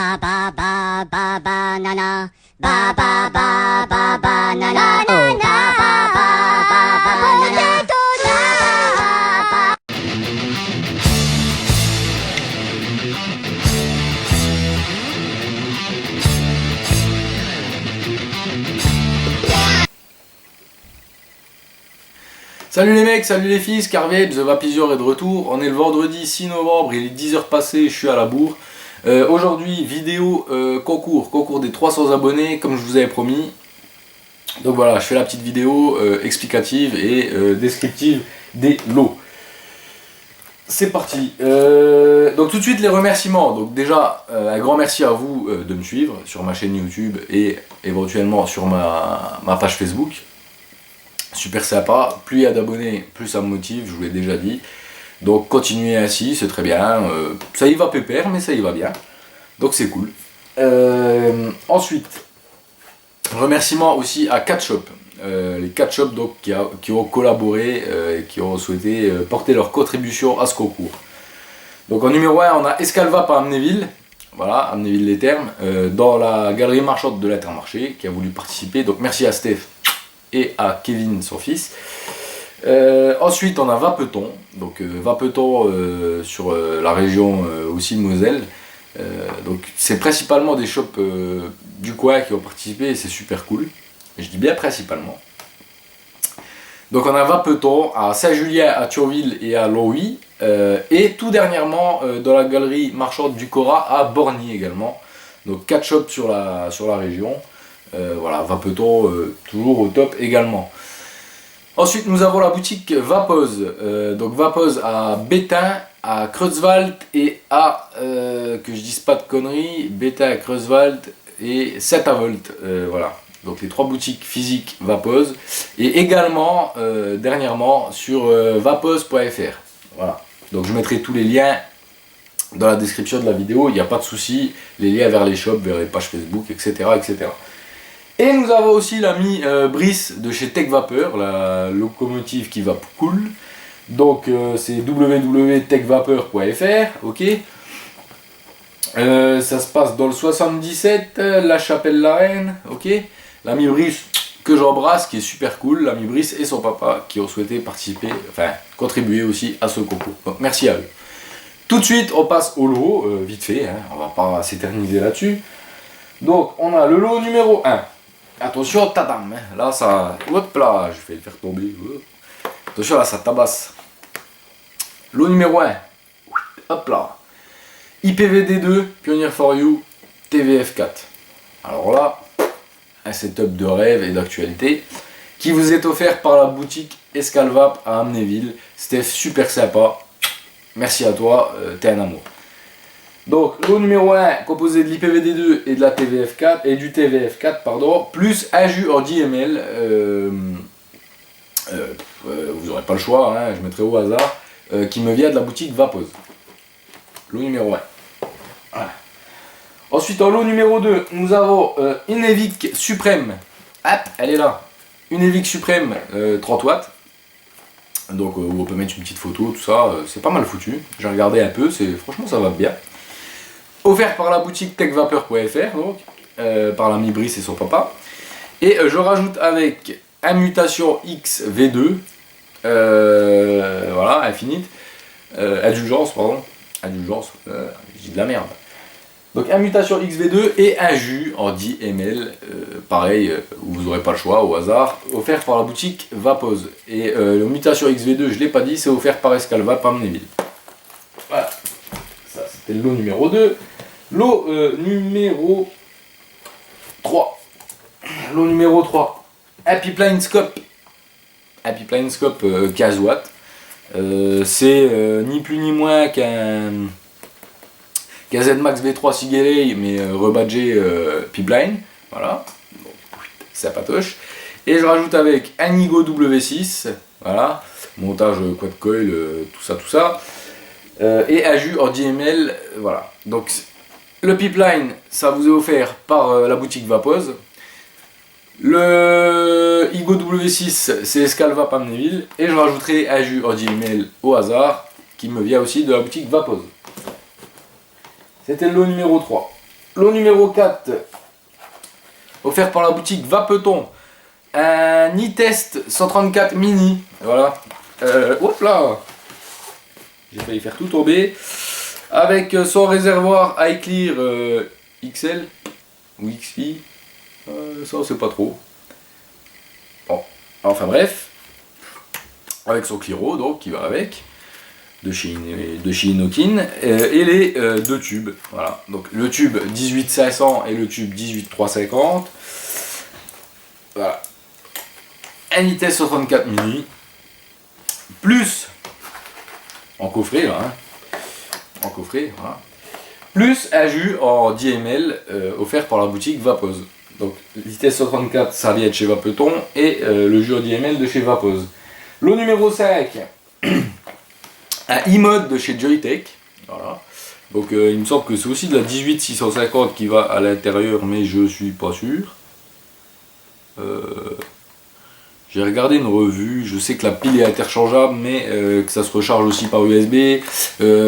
ba ba ba ba banana, ba ba ba ba banana, oh ba ba ba ba banana, ba ba ba. Salut les mecs, salut les filles, Scarvet, The Vapizor est de retour. On est le vendredi 6 novembre, il est 10h passées, je suis à la bourre. Aujourd'hui, vidéo concours des 300 abonnés, comme je vous avais promis. Donc voilà, je fais la petite vidéo explicative et descriptive des lots. C'est parti. Donc tout de suite les remerciements. Donc déjà, un grand merci à vous de me suivre sur ma chaîne YouTube et éventuellement sur ma page Facebook. Super sympa, plus il y a d'abonnés, plus ça me motive, je vous l'ai déjà dit. Donc continuez ainsi, c'est très bien. Ça y va pépère, mais ça y va bien. Donc c'est cool. Ensuite, remerciements aussi à 4 shops. Les 4 shops donc, qui ont collaboré et qui ont souhaité porter leur contribution à ce concours. Donc en numéro 1, on a Escalvap à Amnéville. Voilà, Amnéville-les-Thermes, dans la galerie marchande de l'Intermarché, qui a voulu participer. Donc merci à Steph et à Kevin, son fils. Ensuite, on a Vapeton. Donc Vapeton sur la région aussi de Moselle. Donc c'est principalement des shops du coin qui ont participé et c'est super cool. Je dis bien principalement. Donc on a Vapeton à Saint-Julien, à Thionville et à Longwy. Et tout dernièrement dans la galerie marchande du Cora à Borgny également. Donc 4 shops sur la région. Voilà, Vapeton toujours au top également. Ensuite nous avons la boutique Vapoz. Donc Vapoz à Bétain, à Creuswald et à, que je dise pas de conneries, Bétain, Creuswald et Saint-Avold. Voilà, donc les 3 boutiques physiques Vapoz. Et également dernièrement sur vapoz.fr. Voilà, donc je mettrai tous les liens dans la description de la vidéo, il n'y a pas de souci, les liens vers les shops, vers les pages Facebook, etc. etc. Et nous avons aussi l'ami Brice de chez Tech Vapeur, la locomotive qui va cool. Donc c'est www.techvapeur.fr, ok. Ça se passe dans le 77, La Chapelle-la-Reine, ok. L'ami Brice que j'embrasse, qui est super cool, l'ami Brice et son papa qui ont souhaité participer, enfin contribuer aussi à ce concours. Donc merci à eux. Tout de suite, on passe au lot, vite fait, hein, on va pas s'éterniser là-dessus. Donc on a le lot numéro 1. Attention, tadam, hein. Là ça, hop là, je vais le faire tomber. Attention là, ça tabasse. Lot numéro 1, hop là. IPVD2, Pioneer for You, TVF4. Alors là, un setup de rêve et d'actualité qui vous est offert par la boutique Escalvap à Amnéville. C'était super sympa. Merci à toi, t'es un amour. Donc, lot numéro 1, composé de l'IPVD2 et de la TVF4, et du TVF4, pardon, plus un jus ordi ml. Vous n'aurez pas le choix, hein, je mettrai au hasard, qui me vient de la boutique Vapoz. Lot numéro 1. Voilà. Ensuite, en lot numéro 2, nous avons une Evic Supreme. Hop, elle est là. Une Evic Supreme 30 watts. Donc, où on peut mettre une petite photo, tout ça. C'est pas mal foutu. J'ai regardé un peu, franchement, ça va bien. Offert par la boutique techvapeur.fr, donc par l'ami Brice et son papa. Et je rajoute avec un Mutation X V2, voilà, Infinite, Indulgence, pardon, Indulgence, je dis de la merde. Donc un Mutation X V2 et un jus en 10 ml, pareil, où vous n'aurez pas le choix, au hasard, offert par la boutique Vapoz. Et le Mutation X V2, je ne l'ai pas dit, c'est offert par Escalvap à Amnéville. Voilà, ça c'était le lot numéro 2. Lot numéro 3. Lot numéro 3. Un Pipeline Scope. Un Pipeline Scope 15 watts. C'est ni plus ni moins qu'un ZMax V3 Sigelei, mais rebadgé Pipeline. Voilà. Donc, ça patoche. Et je rajoute avec un Nigo W6. Voilà. Montage quad coil, tout ça, tout ça. Et un jus hors 10 ml. Voilà. Donc, le pipeline, ça vous est offert par la boutique Vapoz. Le Igo W6, c'est Escalvap Amnéville. Et je rajouterai un jus hors 10 ml au hasard, qui me vient aussi de la boutique Vapoz. C'était le lot numéro 3. Lot numéro 4, offert par la boutique Vapeton, un e-test 134 mini, voilà, hop là, j'ai failli faire tout tomber, avec son réservoir iClear XL, ou XI, ça on sait pas trop, bon, enfin bref, avec son Cliro, donc, qui va avec, de chez Inokin, et les deux tubes, voilà, donc le tube 18500 et le tube 18350, voilà, un ITES 64 mini, plus, en coffret là, hein, en coffret, voilà, plus un jus en 10 ml offert par la boutique Vapose. Donc l'ITES 64, ça vient de chez Vapeton, et le jus en 10 ml de chez Vapose. Lot numéro 5, un e-mode de chez Joytech, voilà. Donc il me semble que c'est aussi de la 18650 qui va à l'intérieur, mais je suis pas sûr. J'ai regardé une revue, je sais que la pile est interchangeable, mais que ça se recharge aussi par USB,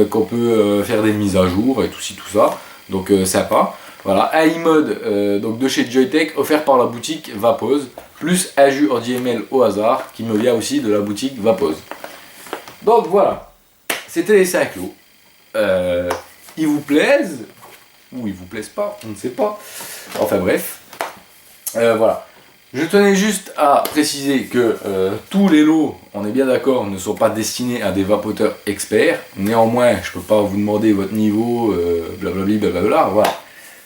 qu'on peut faire des mises à jour et tout ci tout ça, donc sympa. Voilà, un e-mode donc de chez Joytech, offert par la boutique Vapose, plus un jus en 10 ml au hasard, qui me vient aussi de la boutique Vapose. Donc voilà, c'était les 5 lots. Ils vous plaisent, ou ils vous plaisent pas, on ne sait pas. Enfin bref, voilà. Je tenais juste à préciser que tous les lots, on est bien d'accord, ne sont pas destinés à des vapoteurs experts. Néanmoins, je ne peux pas vous demander votre niveau, blablabla, blablabla, voilà.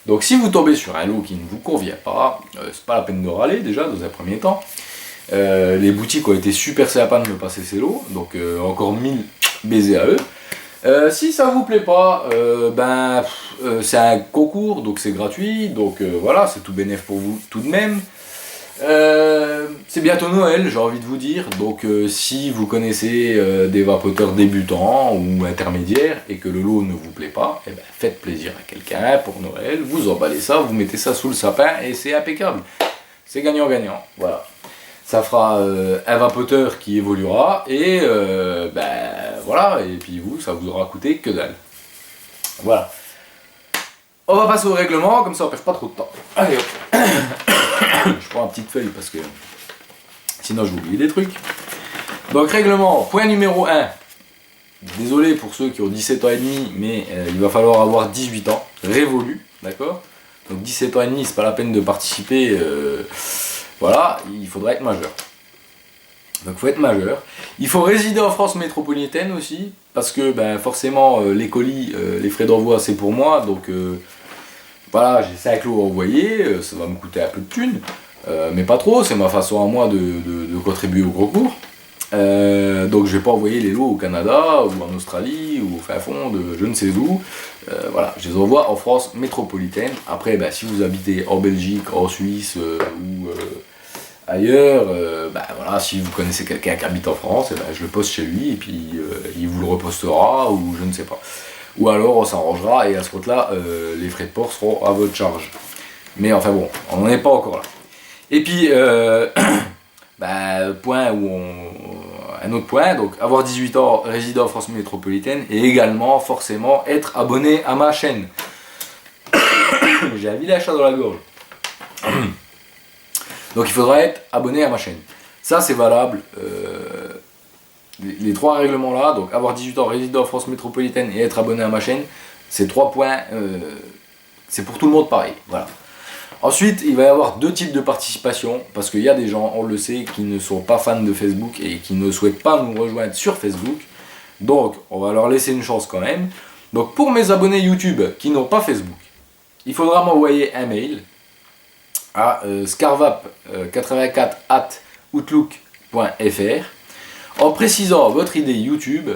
Donc si vous tombez sur un lot qui ne vous convient pas, c'est pas la peine de râler déjà dans un premier temps. Les boutiques ont été super sympas de me passer ces lots, donc encore 1000 baisers à eux. Si ça vous plaît pas, c'est un concours, donc c'est gratuit, donc voilà, c'est tout bénéf pour vous tout de même. C'est bientôt Noël, j'ai envie de vous dire, donc si vous connaissez des vapoteurs débutants ou intermédiaires et que le lot ne vous plaît pas, eh ben, faites plaisir à quelqu'un pour Noël, vous emballez ça, vous mettez ça sous le sapin et c'est impeccable. C'est gagnant-gagnant, voilà. Ça fera un vapoteur qui évoluera et voilà, et puis vous, ça vous aura coûté que dalle. Voilà. On va passer au règlement, comme ça on perd pas trop de temps. Allez hop. Je prends une petite feuille parce que sinon je vais oublier des trucs. Donc règlement, point numéro 1. Désolé pour ceux qui ont 17 ans et demi, mais il va falloir avoir 18 ans, révolu, d'accord? Donc 17 ans et demi, c'est pas la peine de participer, voilà, il faudra être majeur. Donc il faut être majeur. Il faut résider en France métropolitaine aussi, parce que ben, forcément les colis, les frais d'envoi c'est pour moi, donc voilà, j'ai 5 lots à envoyer, ça va me coûter un peu de thunes, mais pas trop, c'est ma façon à moi de contribuer au concours. Donc je vais pas envoyer les lots au Canada ou en Australie ou au fin fond de je ne sais où. Voilà, je les envoie en France métropolitaine. Après, ben, si vous habitez en Belgique, en Suisse ou ailleurs, voilà, si vous connaissez quelqu'un qui habite en France, ben, je le poste chez lui et puis il vous le repostera ou je ne sais pas. Ou alors on s'arrangera et à ce compte-là, les frais de port seront à votre charge. Mais enfin bon, on n'en est pas encore là. Et puis, point où un autre point, donc avoir 18 ans, résider en France métropolitaine et également forcément être abonné à ma chaîne. J'ai un vilain chat dans la gorge. Donc il faudra être abonné à ma chaîne. Ça c'est valable. Les trois règlements là, donc avoir 18 ans, résider en France métropolitaine et être abonné à ma chaîne, ces 3 points, c'est pour tout le monde pareil. Voilà. Ensuite, il va y avoir 2 types de participation, parce qu'il y a des gens, on le sait, qui ne sont pas fans de Facebook et qui ne souhaitent pas nous rejoindre sur Facebook. Donc, on va leur laisser une chance quand même. Donc, pour mes abonnés YouTube qui n'ont pas Facebook, il faudra m'envoyer un mail à scarvap84@outlook.fr en précisant votre idée YouTube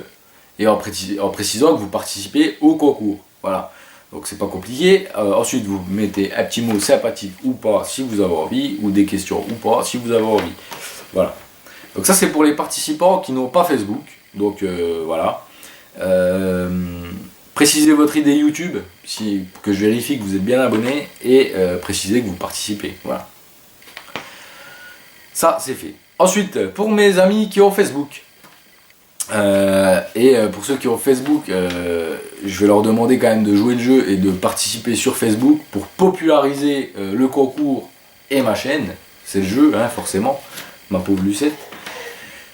et en précisant que vous participez au concours. Voilà. Donc c'est pas compliqué. Ensuite vous mettez un petit mot sympathique ou pas si vous avez envie, ou des questions ou pas si vous avez envie. Voilà. Donc ça c'est pour les participants qui n'ont pas Facebook. Donc voilà. Précisez votre idée YouTube, que je vérifie que vous êtes bien abonné, et précisez que vous participez. Voilà. Ça c'est fait. Ensuite, pour mes amis qui ont Facebook, Pour ceux qui ont Facebook, je vais leur demander quand même de jouer le jeu et de participer sur Facebook pour populariser le concours et ma chaîne. C'est le jeu, hein, forcément, ma pauvre Lucette.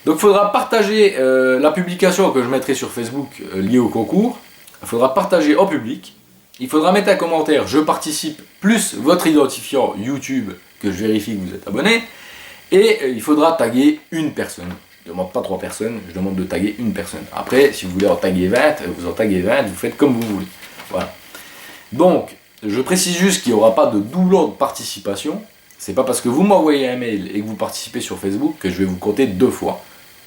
Donc il faudra partager la publication que je mettrai sur Facebook liée au concours. Il faudra partager en public. Il faudra mettre un commentaire, je participe, plus votre identifiant YouTube que je vérifie que vous êtes abonné. Et il faudra taguer une personne. Je ne demande pas 3 personnes, je demande de taguer une personne. Après, si vous voulez en taguer 20, vous en taguez 20, vous faites comme vous voulez. Voilà. Donc, je précise juste qu'il n'y aura pas de doublon de participation. C'est pas parce que vous m'envoyez un mail et que vous participez sur Facebook que je vais vous compter 2 fois.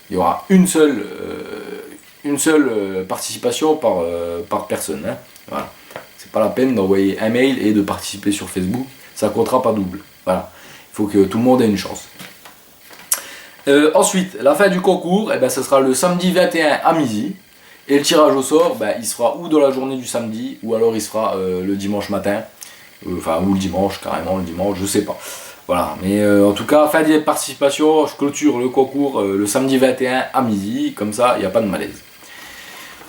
Il y aura une seule participation par personne. Hein. Voilà. C'est pas la peine d'envoyer un mail et de participer sur Facebook, ça comptera pas double. Voilà. Il faut que tout le monde ait une chance. Ensuite, la fin du concours, ce sera le samedi 21 à midi. Et le tirage au sort, il sera ou dans la journée du samedi, ou alors il sera le dimanche matin. Ou le dimanche, carrément le dimanche, je sais pas. Voilà, mais en tout cas, fin de participation, je clôture le concours le samedi 21 à midi, comme ça, il n'y a pas de malaise.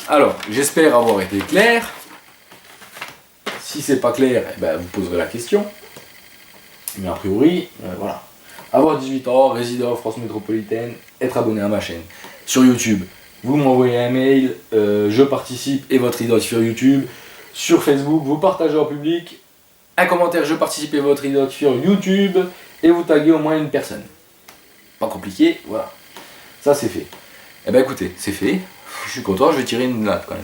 Alors, j'espère avoir été clair. Si c'est pas clair, vous poserez la question. Mais a priori, voilà. Avoir 18 ans, résider en France métropolitaine, être abonné à ma chaîne. Sur YouTube, vous m'envoyez un mail, je participe et votre identifiant YouTube. Sur Facebook, vous partagez en public. Un commentaire, je participe et votre identifiant YouTube. Et vous taguez au moins une personne. Pas compliqué, voilà. Ça c'est fait. Écoutez, c'est fait. Je suis content, je vais tirer une latte quand même.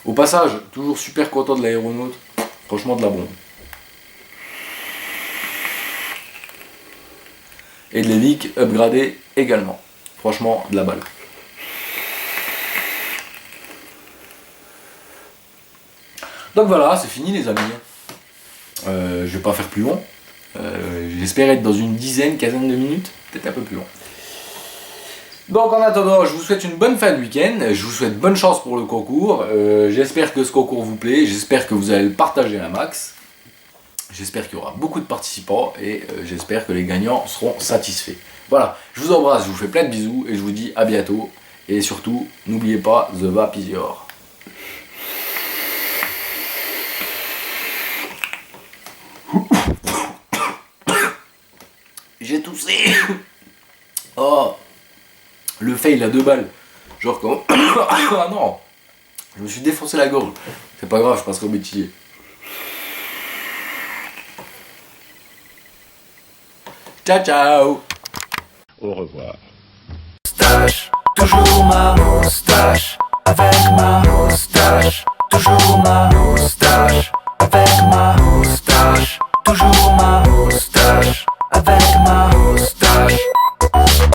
Au passage, toujours super content de l'aéronaute. Franchement de la bombe. Et de l'Evic upgradé également. Franchement de la balle. Donc voilà, c'est fini les amis. Je vais pas faire plus long. J'espère être dans une quinzaine de minutes. Peut-être un peu plus long. Donc en attendant, je vous souhaite une bonne fin de week-end, je vous souhaite bonne chance pour le concours, j'espère que ce concours vous plaît, j'espère que vous allez le partager un max, j'espère qu'il y aura beaucoup de participants et j'espère que les gagnants seront satisfaits. Voilà, je vous embrasse, je vous fais plein de bisous et je vous dis à bientôt, et surtout, n'oubliez pas The Vape is yours. J'ai toussé. Oh, le fail à 2 balles. Genre comment. Ah non, je me suis défoncé la gorge. C'est pas grave, je passerai au métier. Ciao ciao. Au revoir. Moustache, toujours ma moustache, avec ma moustache, toujours ma moustache, avec ma moustache.